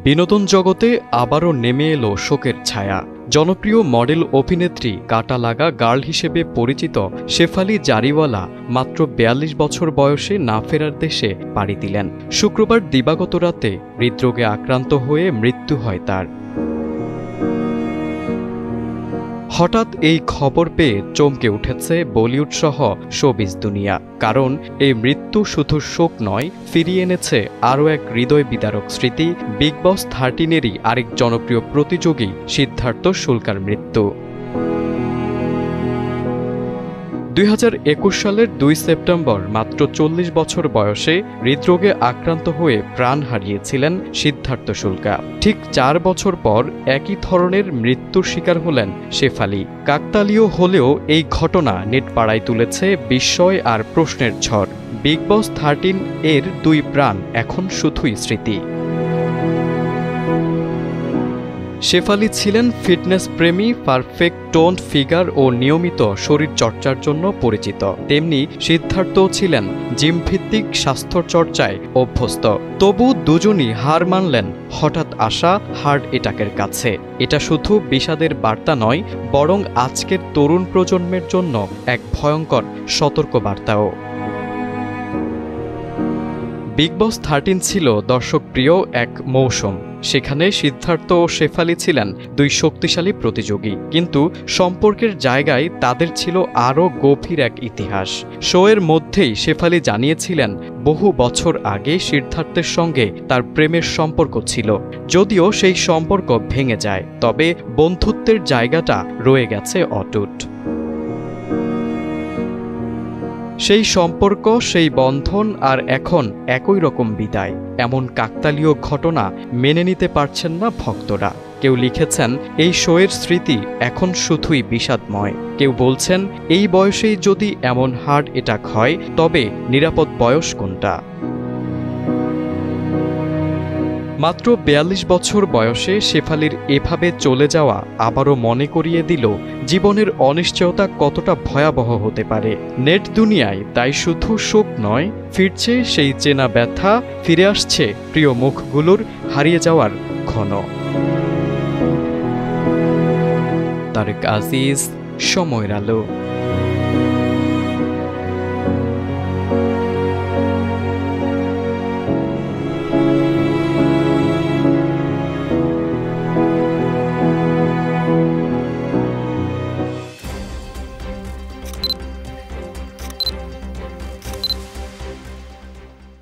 বিনোদন জগতে আবারও নেমে এলো শোকের ছায়া। জনপ্রিয় মডেল অভিনেত্রী কাটা লাগা গার্ল হিসেবে পরিচিত শেফালি জারিওয়ালা মাত্র ৪২ বছর বয়সে না ফেরার দেশে পাড়ি দিলেন। শুক্রবার দিবাগত রাতে হৃদরোগে আক্রান্ত হয়ে মৃত্যু হয় তার। হঠাৎ এই খবর পেয়ে চমকে উঠেছে বলিউড সহ শোবিজ দুনিয়া। কারণ এই মৃত্যু শুধু শোক নয়, ফিরিয়ে এনেছে আরও এক হৃদয় বিদারক স্মৃতি, বিগ বস 13-এরই আরেক জনপ্রিয় প্রতিযোগী সিদ্ধার্থ শুল্কার মৃত্যু। ২০২১ সালের ২ সেপ্টেম্বর মাত্র ৪০ বছর বয়সে হৃদরোগে আক্রান্ত হয়ে প্রাণ হারিয়েছিলেন সিদ্ধার্থ শুল্কা। ঠিক ৪ বছর পর একই ধরনের মৃত্যুর শিকার হলেন শেফালি। কাকতালীয় হলেও এই ঘটনা নেট পাড়ায় তুলেছে বিস্ময় আর প্রশ্নের ঝড়। বিগ বস 13 এর ২ প্রাণ এখন শুধুই স্মৃতি। শেফালি ছিলেন ফিটনেস প্রেমী, পারফেক্ট টোন্ড ফিগার ও নিয়মিত শরীর চর্চার জন্য পরিচিত। তেমনি সিদ্ধার্থও ছিলেন জিমভিত্তিক স্বাস্থ্যচর্চায় অভ্যস্ত। তবু দুজনই হার মানলেন হঠাৎ আসা হার্ট অ্যাটাকের কাছে। এটা শুধু বিষাদের বার্তা নয়, বরং আজকের তরুণ প্রজন্মের জন্য এক ভয়ঙ্কর সতর্কবার্তাও। বিগ বস 13 ছিল দর্শকপ্রিয় এক মৌসুম। সেখানে সিদ্ধার্থ ও শেফালি ছিলেন ২ শক্তিশালী প্রতিযোগী, কিন্তু সম্পর্কের জায়গায় তাদের ছিল আরও গভীর এক ইতিহাস। শোয়ের মধ্যেই শেফালি জানিয়েছিলেন বহু বছর আগে সিদ্ধার্থের সঙ্গে তার প্রেমের সম্পর্ক ছিল। যদিও সেই সম্পর্ক ভেঙে যায়, তবে বন্ধুত্বের জায়গাটা রয়ে গেছে অটুট। সেই সম্পর্ক, সেই বন্ধন আর এখন একই রকম বিদায়। এমন কাকতালীয় ঘটনা মেনে নিতে পারছেন না ভক্তরা। কেউ লিখেছেন এই শোয়ের স্মৃতি এখন শুধুই বিষাদময়। কেউ বলছেন এই বয়সেই যদি এমন হার্ট অ্যাটাক হয় তবে নিরাপদ বয়স কোনটা। মাত্র ৪২ বছর বয়সে শেফালির এভাবে চলে যাওয়া আবারও মনে করিয়ে দিল জীবনের অনিশ্চয়তা কতটা ভয়াবহ হতে পারে। নেট দুনিয়ায় তাই শুধু শোক নয়, ফিরছে সেই চেনা ব্যথা, ফিরে আসছে প্রিয় মুখগুলোর হারিয়ে যাওয়ার ক্ষণ। তারেক আজিজ, সময়ের আলো।